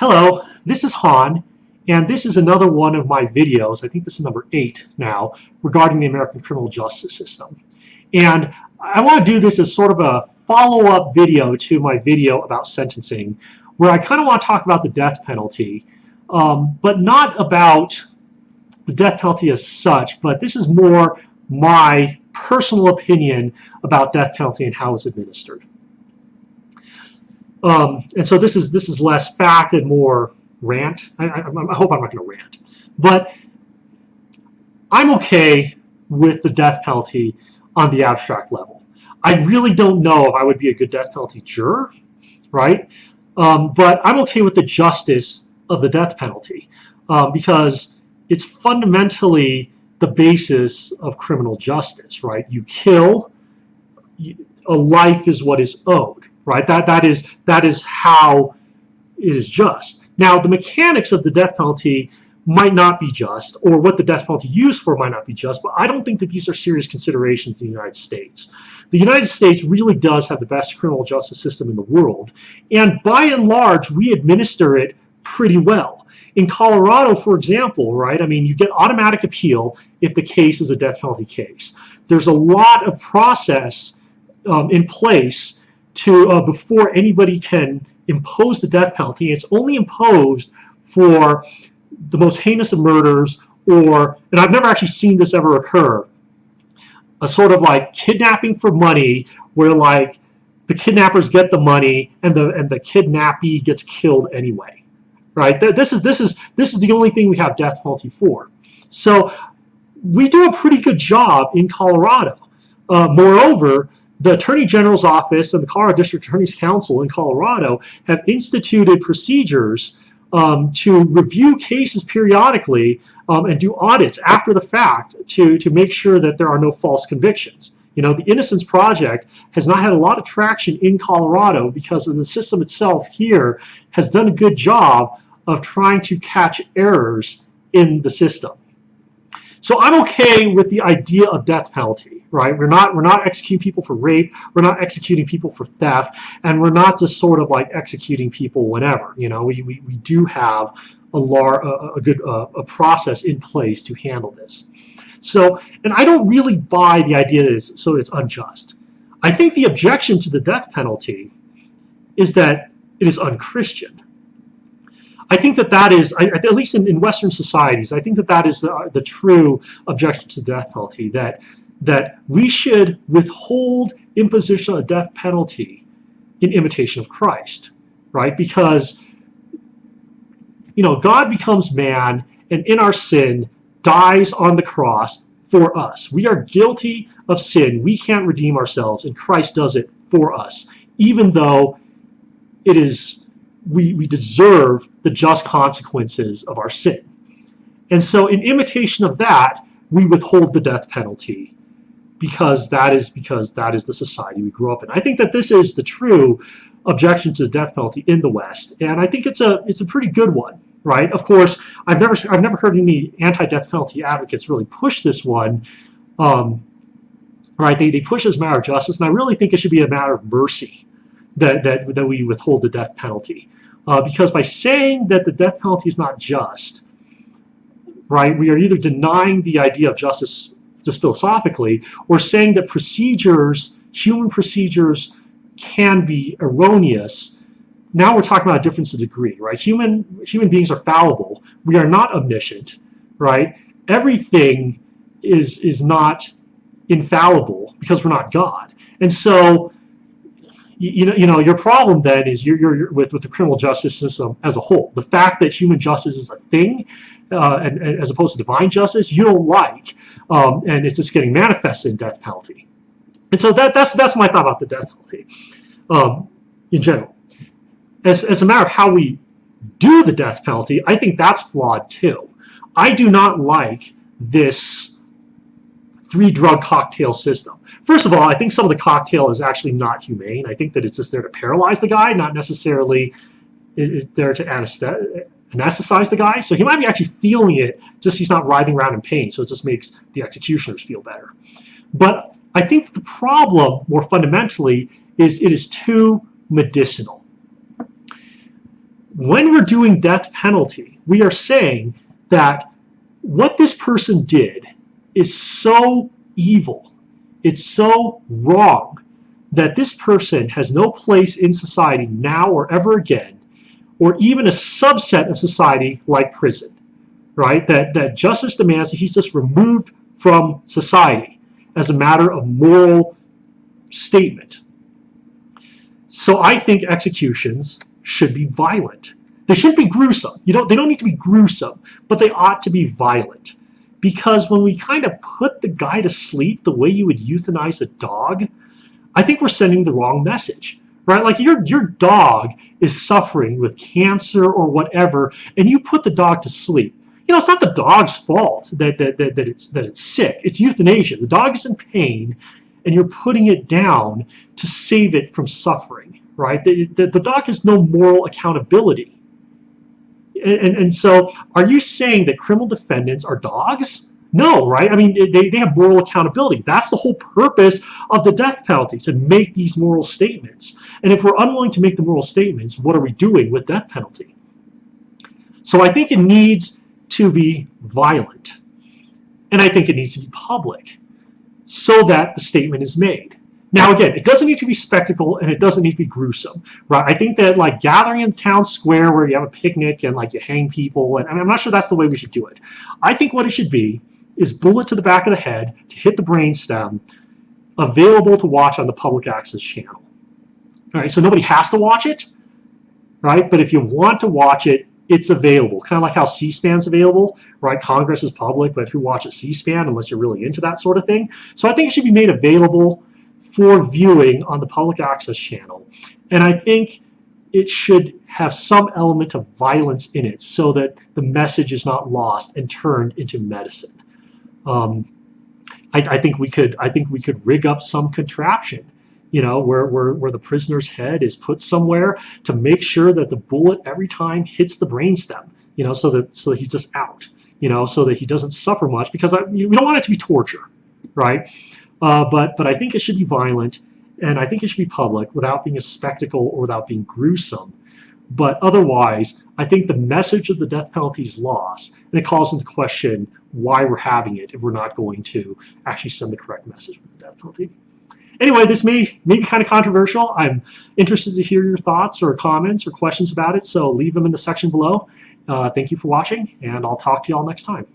Hello, this is Han, and this is another one of my videos, I think this is number 8 now, regarding the American criminal justice system. And I want to do this as sort of a follow-up video to my video about sentencing, where I kind of want to talk about the death penalty, but not about the death penalty as such, but this is more my personal opinion about death penalty and how it's administered. And so this is less fact and more rant. I hope I'm not going to rant, but I'm okay with the death penalty on the abstract level. I really don't know if I would be a good death penalty juror, right? But I'm okay with the justice of the death penalty because it's fundamentally the basis of criminal justice, right? You kill, a life is what is owed, right? That is how it is just. Now, the mechanics of the death penalty might not be just, or what the death penalty used for might not be just, but I don't think that these are serious considerations in the United States. The United States really does have the best criminal justice system in the world, and by and large, we administer it pretty well. In Colorado, for example, right, I mean, you get automatic appeal if the case is a death penalty case. There's a lot of process in place to before anybody can impose the death penalty. It's only imposed for the most heinous of murders, or, and I've never actually seen this ever occur, a sort of like kidnapping for money, where like the kidnappers get the money and the kidnappee gets killed anyway, right? This is the only thing we have death penalty for. So we do a pretty good job in Colorado. Moreover, the Attorney General's Office and the Colorado District Attorney's Council in Colorado have instituted procedures to review cases periodically and do audits after the fact to make sure that there are no false convictions. You know, the Innocence Project has not had a lot of traction in Colorado because of the system itself here has done a good job of trying to catch errors in the system. So I'm okay with the idea of death penalty, right? We're not executing people for rape, we're not executing people for theft, and we're not just sort of like executing people whenever. You know, we do have a good process in place to handle this. So, and I don't really buy the idea that it's unjust. I think the objection to the death penalty is that it is unchristian. I think that is, at least in Western societies, I think that is the true objection to the death penalty, that we should withhold imposition of a death penalty in imitation of Christ, right? Because, you know, God becomes man and in our sin dies on the cross for us. We are guilty of sin. We can't redeem ourselves, and Christ does it for us, even though it is we deserve the just consequences of our sin. And so in imitation of that, we withhold the death penalty because that is the society we grew up in. I think that this is the true objection to the death penalty in the West, and I think it's a pretty good one, right? Of course, I've never heard any anti-death penalty advocates really push this one, right? They push it as a matter of justice, and I really think it should be a matter of mercy that we withhold the death penalty. Because by saying that the death penalty is not just, right, we are either denying the idea of justice just philosophically, or saying that human procedures can be erroneous. Now we're talking about a difference of degree, right? Human beings are fallible. We are not omniscient, right? Everything is not infallible because we're not God. And so, you know, your problem then is you're with the criminal justice system as a whole. The fact that human justice is a thing, and as opposed to divine justice, you don't like, and it's just getting manifested in death penalty. And so that's my thought about the death penalty in general. As a matter of how we do the death penalty, I think that's flawed too. I do not like this 3-drug cocktail system. First of all, I think some of the cocktail is actually not humane. I think that it's just there to paralyze the guy, not necessarily is there to anesthetize the guy. So he might be actually feeling it, just he's not writhing around in pain. So it just makes the executioners feel better. But I think the problem, more fundamentally, is it is too medicinal. when we're doing death penalty, we are saying that what this person did is so evil, it's so wrong, that this person has no place in society now or ever again, or even a subset of society like prison, right? That justice demands that he's just removed from society as a matter of moral statement. So I think executions should be violent. They shouldn't be gruesome. They don't need to be gruesome, but they ought to be violent. Because when we kind of put the guy to sleep the way you would euthanize a dog, I think we're sending the wrong message, right? Like your dog is suffering with cancer or whatever, and you put the dog to sleep. It's not the dog's fault that it's sick. It's euthanasia. The dog is in pain, and you're putting it down to save it from suffering, right? The dog has no moral accountability. And so are you saying that criminal defendants are dogs? No, right? I mean, they have moral accountability. That's the whole purpose of the death penalty, to make these moral statements. And if we're unwilling to make the moral statements, what are we doing with death penalty? So I think it needs to be violent. And I think it needs to be public so that the statement is made. Now, again, it doesn't need to be spectacle, and it doesn't need to be gruesome, right? I think that like gathering in the town square where you have a picnic and like you hang people, and I'm not sure that's the way we should do it. I think what it should be is bullet to the back of the head to hit the brainstem, available to watch on the public access channel. All right, so nobody has to watch it, right? But if you want to watch it, it's available. Kind of like how C-SPAN's available, right? Congress is public, but who watches C-SPAN unless you're really into that sort of thing? So I think it should be made available for viewing on the public access channel. And I think it should have some element of violence in it so that the message is not lost and turned into medicine. I think we could rig up some contraption, where the prisoner's head is put somewhere to make sure that the bullet every time hits the brainstem, so that he's just out, so that he doesn't suffer much, because we don't want it to be torture, right? But I think it should be violent, and I think it should be public without being a spectacle or without being gruesome. But otherwise, I think the message of the death penalty is lost, and it calls into question why we're having it if we're not going to actually send the correct message with the death penalty. Anyway, this may be kind of controversial. I'm interested to hear your thoughts or comments or questions about it, so leave them in the section below. Thank you for watching, and I'll talk to you all next time.